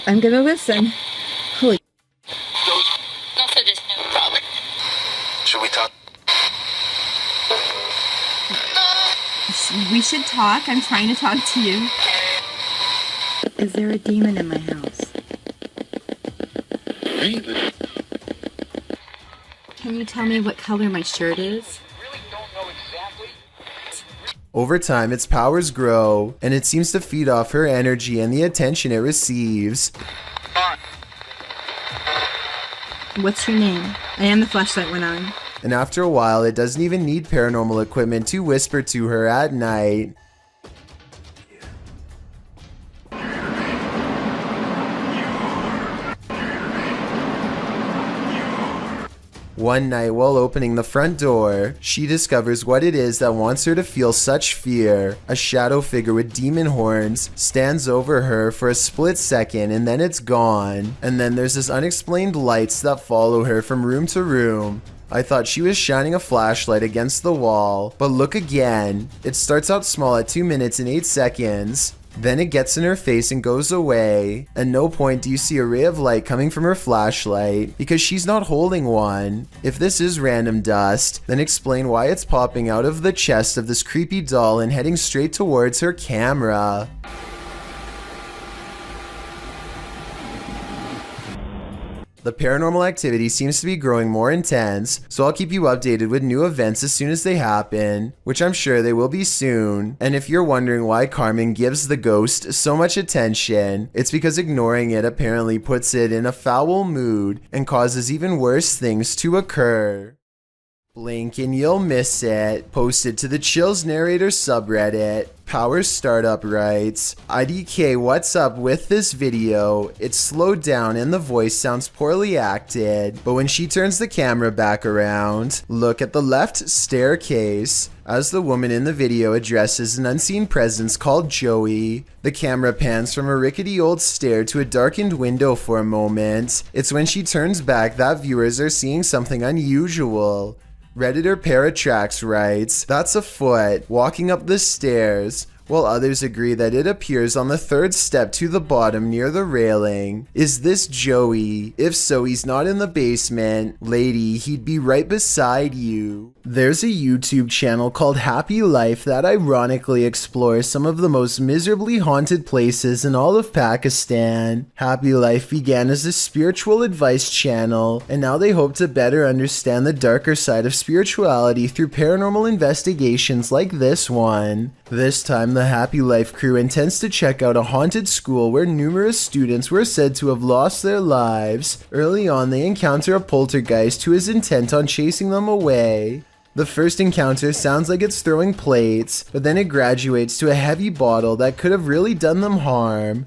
I'm gonna listen. Holy. Should we talk? We should talk. I'm trying to talk to you. Is there a demon in my house? Can you tell me what color my shirt is? Over time, its powers grow, and it seems to feed off her energy and the attention it receives. What's your name? And the flashlight went on. And after a while, it doesn't even need paranormal equipment to whisper to her at night. One night, while opening the front door, she discovers what it is that wants her to feel such fear. A shadow figure with demon horns stands over her for a split second, and then it's gone. And then there's this unexplained lights that follow her from room to room. I thought she was shining a flashlight against the wall, but look again. It starts out small at 2 minutes and 8 seconds. Then it gets in her face and goes away. At no point do you see a ray of light coming from her flashlight, because she's not holding one. If this is random dust, then explain why it's popping out of the chest of this creepy doll and heading straight towards her camera. The paranormal activity seems to be growing more intense, so I'll keep you updated with new events as soon as they happen, which I'm sure they will be soon. And if you're wondering why Carmen gives the ghost so much attention, it's because ignoring it apparently puts it in a foul mood and causes even worse things to occur. Blink and you'll miss it. Posted to the Chills Narrator subreddit. Power Startup writes, IDK, what's up with this video? It's slowed down and the voice sounds poorly acted, but when she turns the camera back around, look at the left staircase. As the woman in the video addresses an unseen presence called Joey, the camera pans from a rickety old stair to a darkened window for a moment. It's when she turns back that viewers are seeing something unusual. Redditor Paratrax writes, that's a foot walking up the stairs, while others agree that it appears on the third step to the bottom near the railing. Is this Joey? If so, he's not in the basement. Lady, he'd be right beside you. There's a YouTube channel called Happy Life that ironically explores some of the most miserably haunted places in all of Pakistan. Happy Life began as a spiritual advice channel, and now they hope to better understand the darker side of spirituality through paranormal investigations like this one. This time, the Happy Life crew intends to check out a haunted school where numerous students were said to have lost their lives. Early on, they encounter a poltergeist who is intent on chasing them away. The first encounter sounds like it's throwing plates, but then it graduates to a heavy bottle that could have really done them harm.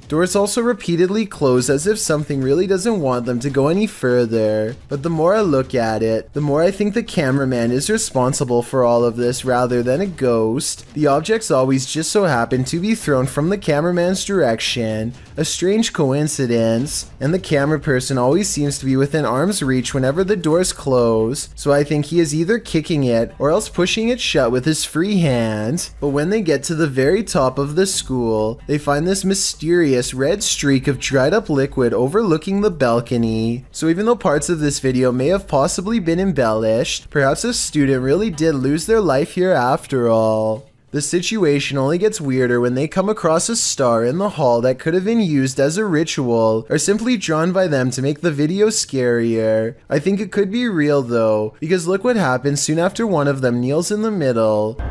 Doors also repeatedly close as if something really doesn't want them to go any further. But the more I look at it, the more I think the cameraman is responsible for all of this rather than a ghost. The objects always just so happen to be thrown from the cameraman's direction, a strange coincidence, and the camera person always seems to be within arm's reach whenever the doors close, so I think he is either kicking it or else pushing it shut with his free hand. But when they get to the very top of the school, they find this mysterious red streak of dried up liquid overlooking the balcony. So even though parts of this video may have possibly been embellished, perhaps a student really did lose their life here after all. The situation only gets weirder when they come across a star in the hall that could have been used as a ritual or simply drawn by them to make the video scarier. I think it could be real though, because look what happens soon after one of them kneels in the middle.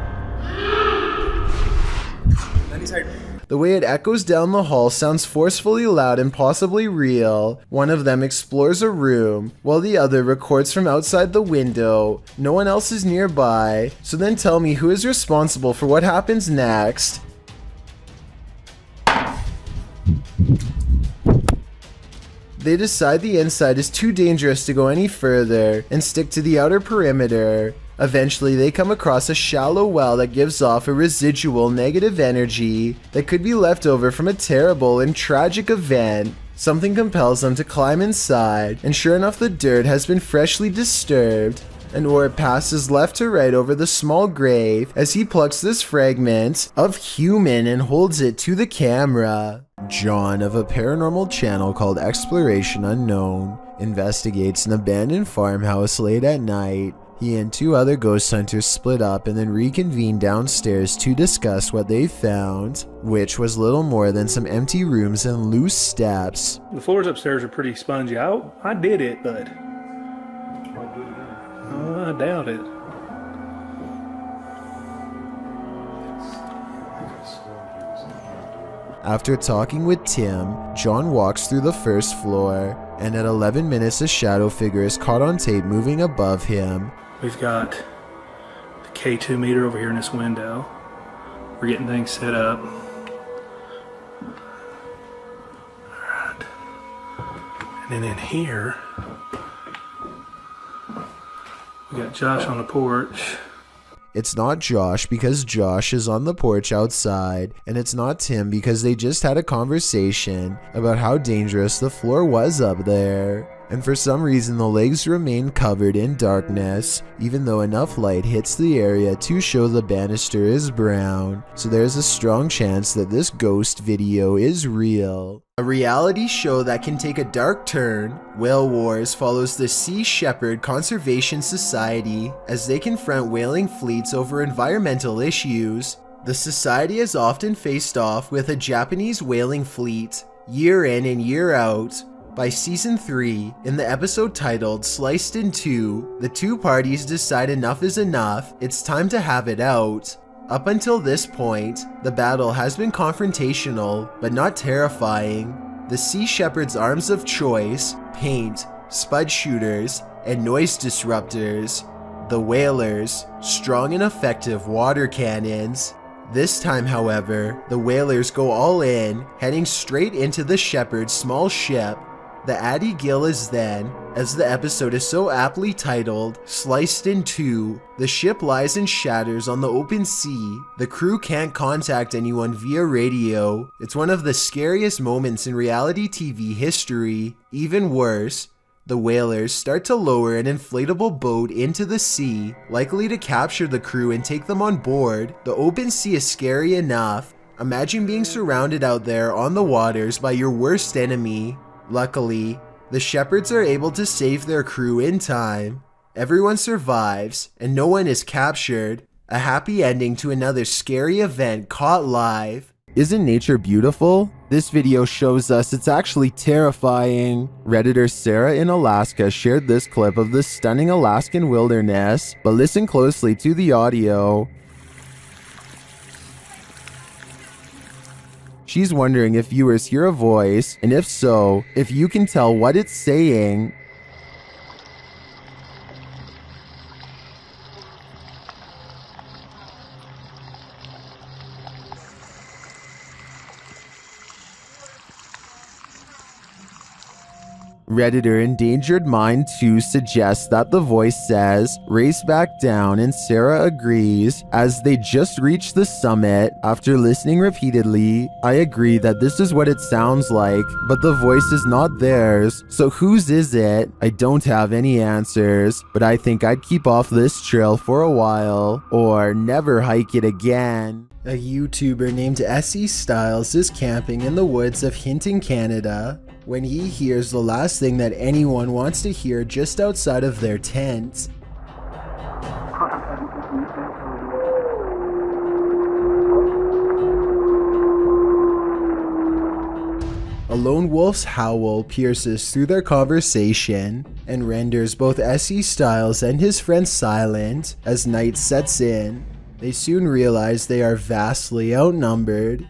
The way it echoes down the hall sounds forcefully loud and possibly real. One of them explores a room, while the other records from outside the window. No one else is nearby, so then tell me who is responsible for what happens next. They decide the inside is too dangerous to go any further and stick to the outer perimeter. Eventually, they come across a shallow well that gives off a residual negative energy that could be left over from a terrible and tragic event. Something compels them to climb inside, and sure enough, the dirt has been freshly disturbed. An orb passes left to right over the small grave as he plucks this fragment of human and holds it to the camera. John of a paranormal channel called Exploration Unknown investigates an abandoned farmhouse late at night. He and 2 other ghost hunters split up and then reconvened downstairs to discuss what they found, which was little more than some empty rooms and loose steps. The floors upstairs are pretty spongy. I did it, but I doubt it. After talking with Tim, John walks through the first floor, and at 11 minutes a shadow figure is caught on tape moving above him. We've got the K2 meter over here in this window. We're getting things set up. Alright. And then in here, we got Josh on the porch. It's not Josh because Josh is on the porch outside, and it's not Tim because they just had a conversation about how dangerous the floor was up there. And for some reason the legs remain covered in darkness, even though enough light hits the area to show the banister is brown, so there's a strong chance that this ghost video is real. A reality show that can take a dark turn, Whale Wars follows the Sea Shepherd Conservation Society as they confront whaling fleets over environmental issues. The society is often faced off with a Japanese whaling fleet, year in and year out. By season 3, in the episode titled Sliced in Two, the 2 parties decide enough is enough, it's time to have it out. Up until this point, the battle has been confrontational, but not terrifying. The Sea Shepherd's arms of choice, paint, spud shooters, and noise disruptors. The whalers, strong and effective water cannons. This time, however, the whalers go all in, heading straight into the Shepherd's small ship. The Addie Gill is then, as the episode is so aptly titled, Sliced in Two. The ship lies in shatters on the open sea. The crew can't contact anyone via radio. It's one of the scariest moments in reality TV history. Even worse, the whalers start to lower an inflatable boat into the sea, likely to capture the crew and take them on board. The open sea is scary enough. Imagine being surrounded out there on the waters by your worst enemy. Luckily, the Shepherds are able to save their crew in time. Everyone survives, and no one is captured. A happy ending to another scary event caught live. Isn't nature beautiful? This video shows us it's actually terrifying. Redditor Sarah in Alaska shared this clip of the stunning Alaskan wilderness, but listen closely to the audio. She's wondering if viewers hear a voice, and if so, if you can tell what it's saying. Redditor Endangered Mind 2 suggests that the voice says, race back down, and Sarah agrees. As they just reached the summit, after listening repeatedly, I agree that this is what it sounds like, but the voice is not theirs, so whose is it? I don't have any answers, but I think I'd keep off this trail for a while, or never hike it again. A YouTuber named S.E. Styles is camping in the woods of Hinton, Canada, when he hears the last thing that anyone wants to hear just outside of their tent. A lone wolf's howl pierces through their conversation and renders both S.E. Styles and his friend silent as night sets in. They soon realize they are vastly outnumbered.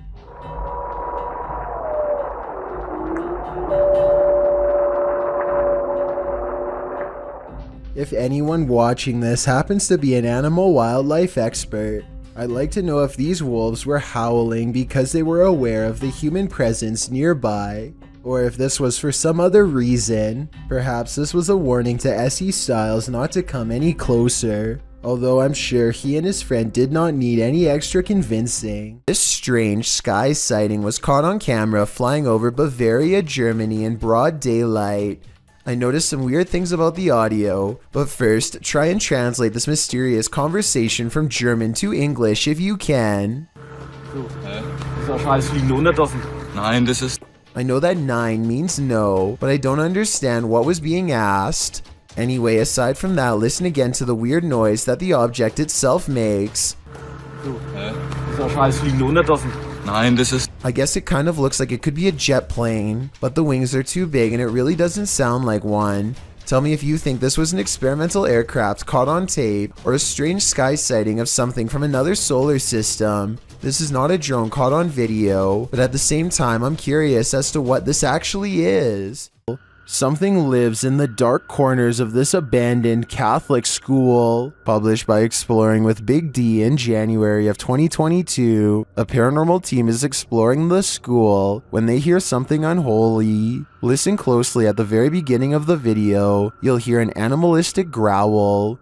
If anyone watching this happens to be an animal wildlife expert, I'd like to know if these wolves were howling because they were aware of the human presence nearby, or if this was for some other reason. Perhaps this was a warning to S.E. Styles not to come any closer, although I'm sure he and his friend did not need any extra convincing. This strange sky sighting was caught on camera flying over Bavaria, Germany in broad daylight. I noticed some weird things about the audio, but first, try and translate this mysterious conversation from German to English if you can. I know that 9 means no, but I don't understand what was being asked. Anyway, aside from that, listen again to the weird noise that the object itself makes. I guess it kind of looks like it could be a jet plane, but the wings are too big and it really doesn't sound like one. Tell me if you think this was an experimental aircraft caught on tape or a strange sky sighting of something from another solar system. This is not a drone caught on video, but at the same time I'm curious as to what this actually is. Something lives in the dark corners of this abandoned Catholic school. Published by Exploring with Big D in January of 2022, a paranormal team is exploring the school when they hear something unholy. Listen closely. At the very beginning of the video, you'll hear an animalistic growl.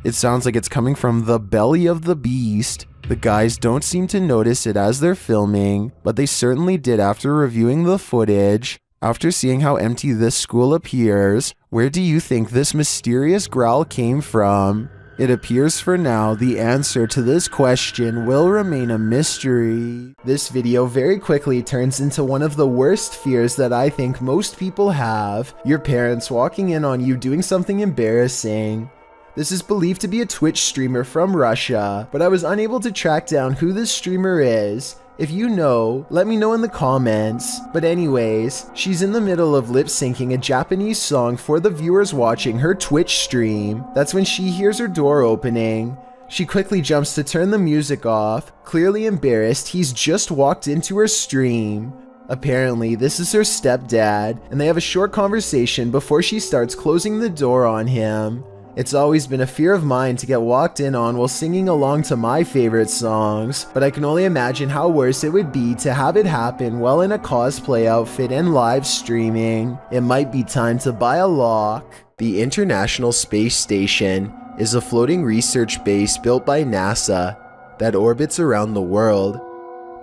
It sounds like it's coming from the belly of the beast. The guys don't seem to notice it as they're filming, but they certainly did after reviewing the footage. After seeing how empty this school appears, where do you think this mysterious growl came from? It appears for now the answer to this question will remain a mystery. This video very quickly turns into one of the worst fears that I think most people have. Your parents walking in on you doing something embarrassing. This is believed to be a Twitch streamer from Russia, but I was unable to track down who this streamer is. If you know, let me know in the comments. But anyways, she's in the middle of lip syncing a Japanese song for the viewers watching her Twitch stream. That's when she hears her door opening. She quickly jumps to turn the music off, clearly embarrassed he's just walked into her stream. Apparently, this is her stepdad, and they have a short conversation before she starts closing the door on him. It's always been a fear of mine to get walked in on while singing along to my favorite songs, but I can only imagine how worse it would be to have it happen while in a cosplay outfit and live streaming. It might be time to buy a lock. The International Space Station is a floating research base built by NASA that orbits around the world.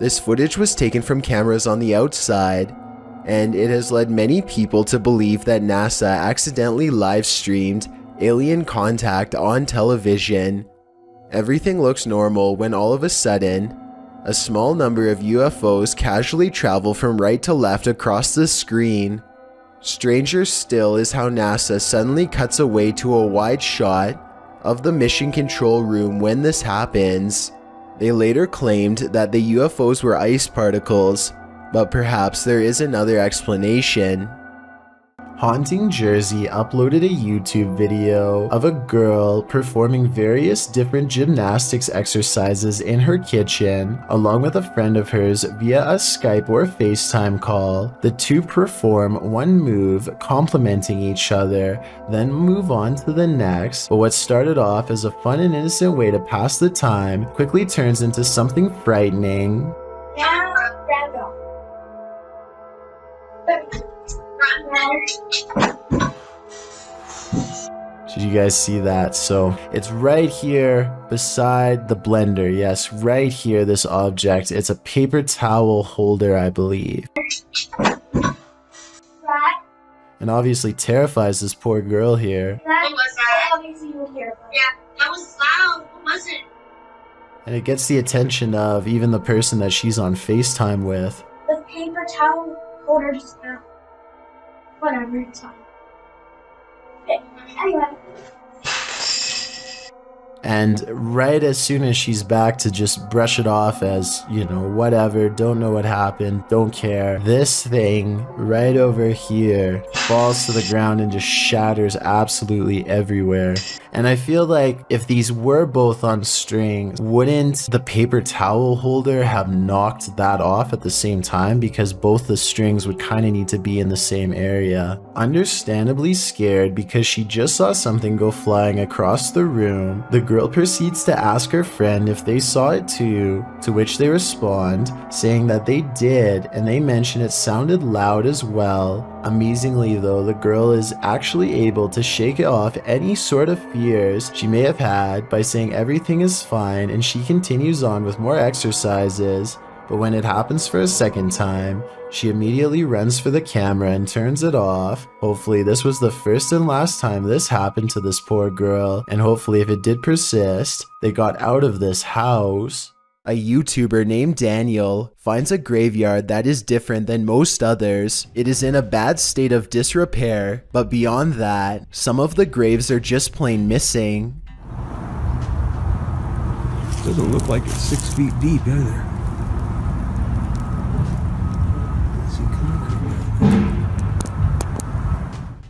This footage was taken from cameras on the outside, and it has led many people to believe that NASA accidentally live streamed alien contact on television. Everything looks normal when all of a sudden, a small number of UFOs casually travel from right to left across the screen. Stranger still is how NASA suddenly cuts away to a wide shot of the mission control room when this happens. They later claimed that the UFOs were ice particles, but perhaps there is another explanation. Haunting Jersey uploaded a YouTube video of a girl performing various different gymnastics exercises in her kitchen, along with a friend of hers via a Skype or FaceTime call. The two perform one move, complementing each other, then move on to the next. But what started off as a fun and innocent way to pass the time quickly turns into something frightening. Did you guys see that? So it's right here beside the blender. Yes, right here, this object. It's a paper towel holder, I believe. And obviously terrifies this poor girl here. What was that? Yeah, that was loud. What was it? And it gets the attention of even the person that she's on FaceTime with. The paper towel holder just fell. Whatever, it's fine. Okay, anyway. And right as soon as she's back to just brush it off as, you know, whatever, don't know what happened, don't care, this thing right over here falls to the ground and just shatters absolutely everywhere. And I feel like if these were both on strings, wouldn't the paper towel holder have knocked that off at the same time? Because both the strings would kind of need to be in the same area. Understandably scared because she just saw something go flying across the room, the girl proceeds to ask her friend if they saw it too, to which they respond, saying that they did, and they mention it sounded loud as well. Amazingly though, the girl is actually able to shake off any sort of fears she may have had by saying everything is fine, and she continues on with more exercises. But when it happens for a second time, She immediately runs for the camera and turns it off. Hopefully this was the first and last time this happened to this poor girl, and hopefully if it did persist, they got out of this house. A YouTuber named Daniel finds a graveyard that is different than most others. It is in a bad state of disrepair, but beyond that, some of the graves are just plain missing. Doesn't look like it's 6 feet deep either.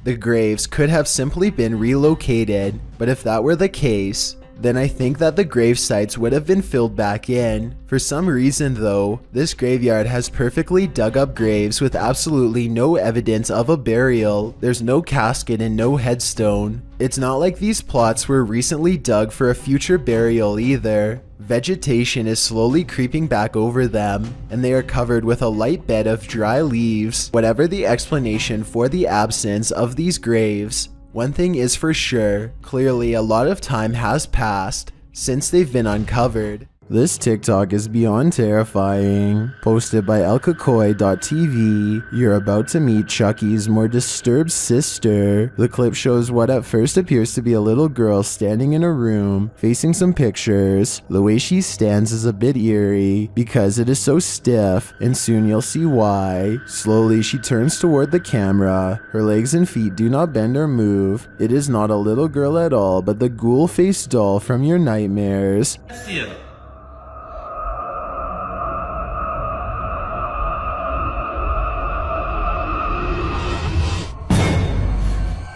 The graves could have simply been relocated, but if that were the case, then I think that the grave sites would have been filled back in. For some reason though, this graveyard has perfectly dug up graves with absolutely no evidence of a burial. There's no casket and no headstone. It's not like these plots were recently dug for a future burial either. Vegetation is slowly creeping back over them, and they are covered with a light bed of dry leaves. Whatever the explanation for the absence of these graves, one thing is for sure, clearly a lot of time has passed since they've been uncovered. This TikTok is beyond terrifying. Posted by elkakoi.tv, you're about to meet Chucky's more disturbed sister. The clip shows what at first appears to be a little girl standing in a room, facing some pictures. The way she stands is a bit eerie, because it is so stiff, and soon you'll see why. Slowly she turns toward the camera. Her legs and feet do not bend or move. It is not a little girl at all, but the ghoul-faced doll from your nightmares.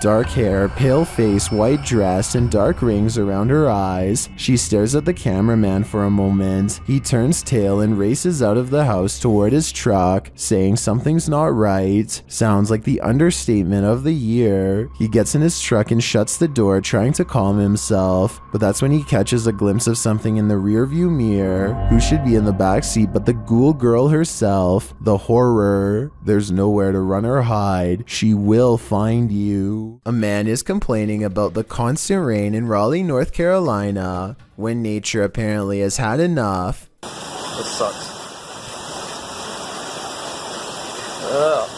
Dark hair, pale face, white dress, and dark rings around her eyes. She stares at the cameraman for a moment. He turns tail and races out of the house toward his truck, saying something's not right. Sounds like the understatement of the year. He gets in his truck and shuts the door, trying to calm himself. But that's when he catches a glimpse of something in the rearview mirror. Who should be in the back seat but the ghoul girl herself? The horror. There's nowhere to run or hide. She will find you. A man is complaining about the constant rain in Raleigh, North Carolina, when nature apparently has had enough. It sucks.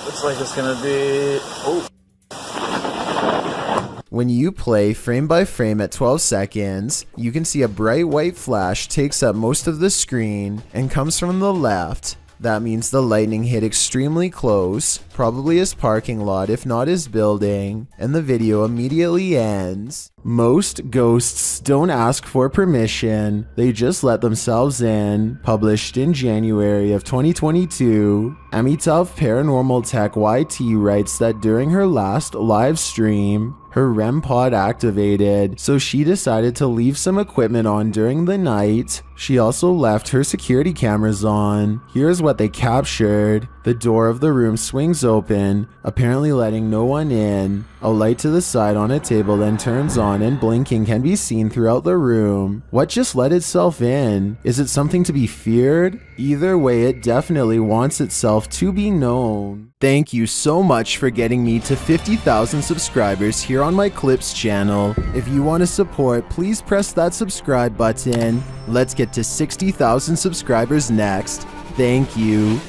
Looks like it's gonna be... Oh. When you play frame by frame at 12 seconds, you can see a bright white flash takes up most of the screen and comes from the left. That means the lightning hit extremely close, probably his parking lot if not his building, and the video immediately ends. Most ghosts don't ask for permission, they just let themselves in. Published in January of 2022, Amitav Paranormal Tech YT writes that during her last live stream, her REM pod activated, so she decided to leave some equipment on during the night. She also left her security cameras on. Here's what they captured. The door of the room swings open, apparently letting no one in. A light to the side on a table then turns on and blinking can be seen throughout the room. What just let itself in? Is it something to be feared? Either way, it definitely wants itself to be known. Thank you so much for getting me to 50,000 subscribers here on my Clips channel. If you want to support, please press that subscribe button. Let's get to 60,000 subscribers next. Thank you.